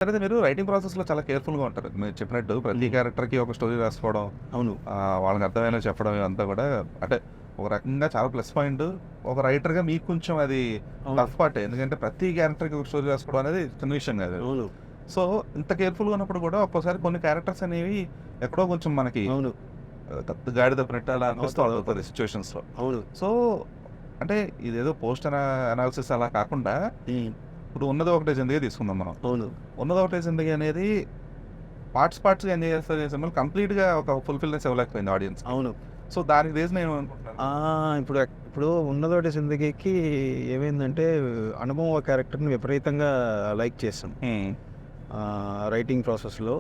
తర్వాత మీరు రైటింగ్ ప్రాసెస్‌లో చాలా కేర్‌ఫుల్‌గా ఉంటారు. మీరు చెప్పినట్టు ప్రతి హ్మ్. క్యారెక్టర్‌కి ఒక స్టోరీ రాసుకోవడం, అవును. వాళ్ళకి అర్థమయ్యేలా చెప్పడం ఇదంతా కూడా అంటే ఒక రకంగా చాలా ప్లస్ పాయింట్. ఒక రైటర్‌గా మీకు కొంచెం అది అవును. టఫ్ పార్టే. ఎందుకంటే ప్రతి క్యారెక్టర్‌కి ఒక స్టోరీ రాసుకోవడం అనేది చిన్న విషయం కాదు. అవును. సో, ఇంత కేర్‌ఫుల్‌గా ఉన్నప్పుడు కూడా ఒక్కోసారి కొన్ని క్యారెక్టర్స్ అనేవి ఎక్కడో కొంచెం మనకి అవును. గాడి తప్పినట్టు అలా అనిపిస్తూ అవుతది. ఉంటది కొన్ని అవుతది. సిట్యుయేషన్స్‌లో. అవును. సో, అంటే ఇదేదో పోస్ట్ అనాలిసిస్ అలా కాకుండా హ్మ్. ఇప్పుడు ఉన్నది ఒకటే జిందగీ తీసుకుందాం మనం. అవును. ఉన్నది ఒకటే జిందగీ అనేది పార్ట్స్‌గా ఎంజాయ్ చేస్తారు సినిమాలు కంప్లీట్‌గా ఒక ఫుల్‌ఫిల్‌నెస్ ఇవ్వలేకపోయింది ఆడియన్స్‌కి. అవును. సో, దానికి రీజన్ ఏమనుకుంటారు? ఇప్పుడు 'ఉన్నదోటి జిందగీకి' ఏమైందంటే, అనుభవం ఆ క్యారెక్టర్‌ని విపరీతంగా లైక్ చేశాం. హ్మ్. రైటింగ్ ప్రాసెస్‌లో.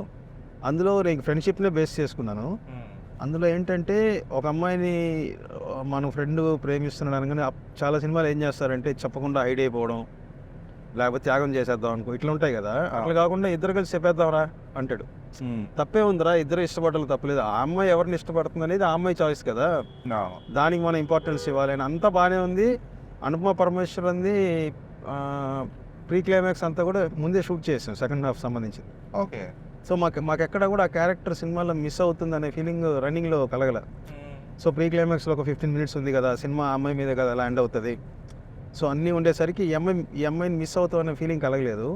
అందులో నేను ఫ్రెండ్‌షిప్‌నే బేస్ చేసుకున్నాను. హ్మ్. అందులో ఏంటంటే, ఒక అమ్మాయిని మన ఫ్రెండ్ ప్రేమిస్తున్నాడు అనగానే చాలా సినిమాలు ఏం చేస్తారంటే చెప్పకుండా హైడ్ అయిపోవడం, లేకపోతే త్యాగం చేసేద్దాం అనుకో ఇట్లా ఉంటాయి కదా! అట్లా కాకుండా ఇద్దరు కలిసి చెప్పేద్దాంరా అంటాడు. హ్మ్. తప్పే ఉందిరా, ఇద్దరు ఇష్టపడటంలో తప్పులేదు. ఆ అమ్మాయి ఎవరిని ఇష్టపడుతుందనేది ఆ అమ్మాయి చాయిస్ కదా! అవును. దానికి మనం ఇంపార్టెన్స్ ఇవ్వాలి అని అంతా బానే ఉంది. అనుపమ పరమేశ్వరన్‌ది ప్రీ క్లైమాక్స్ అంతా కూడా ముందే షూట్ చేసాం సెకండ్ హాఫ్ సంబంధించింది. ఓకే. సో, మాకెక్కడ కూడా ఆ క్యారెక్టర్ సినిమాలో మిస్ అవుతుందనే ఫీలింగ్ రన్నింగ్‌లో కలగల. హ్మ్. సో, ప్రీ క్లైమాక్స్‌లో ఒక 15 మినిట్స్ ఉంది కదా! సినిమా ఆ అమ్మాయి మీదే కదా ల్యాండ్ అవుతది. సో, అన్నీ ఉండేసరికి ఈ అమ్మాయిని మిస్ అవుతామనే ఫీలింగ్ కలగలేదు.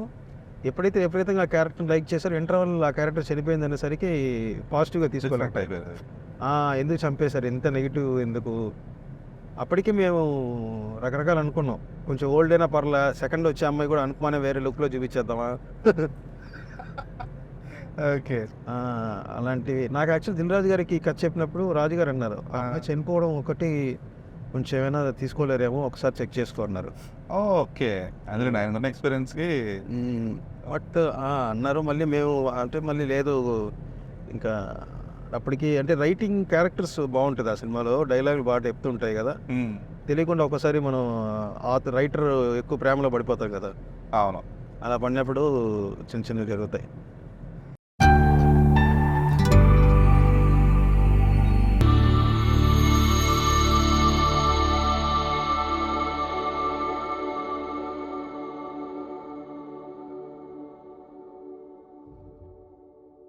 ఎప్పుడైతే విపరీతంగా ఆ క్యారెక్టర్‌ని లైక్ చేశారో ఇంటర్వల్‌లో ఆ క్యారెక్టర్ చనిపోయిందనేసరికి పాజిటివ్‌గా డిస్కనెక్ట్ తీసుకోలేకపోయారు. అయిపోయారు. ఆ! ఎందుకు చంపేశారు? ఇంత నెగెటివ్ ఎందుకు? అప్పటికి మేము రకరకాలు అనుకున్నాం. కొంచెం ఓల్డ్ అయినా పర్లే, సెకండ్ వచ్చే అమ్మాయి కూడా అనుపమనే వేరే లుక్‌లో చూపించేద్దామా? ఓకే. ఆ! అలాంటివి నాకు యాక్చువల్లీ 'దిల్ రాజు' గారికి ఈ కథ చెప్పినప్పుడు రాజుగారు అన్నారు, "ఆ ఆ! అమ్మాయి చనిపోవడం ఒకటి కొంచెం ఏమైనా తీసుకోలేరేమో ఒకసారి చెక్ చేసుకో" అన్నారు. ఓకే. అదేలెండి ఆయనకున్న ఎక్స్‌పీరియన్స్‌కి హ్మ్. బట్ అన్నారు. మళ్ళీ మేము అంటే మళ్ళీ లేదు ఇంకా అప్పటికి అంటే రైటింగ్ క్యారెక్టర్స్ బావుంటది ఆ సినిమాలో. డైలాగులు బాగా డెప్త్ ఉంటాయి గదా! హ్మ్. తెలియకుండా ఒక్కోసారి మనం రైటర్ ఎక్కువ ప్రేమలో పడిపోతాం గదా! అవును. అలా పడినప్పుడు చిన్నవి జరుగుతాయి.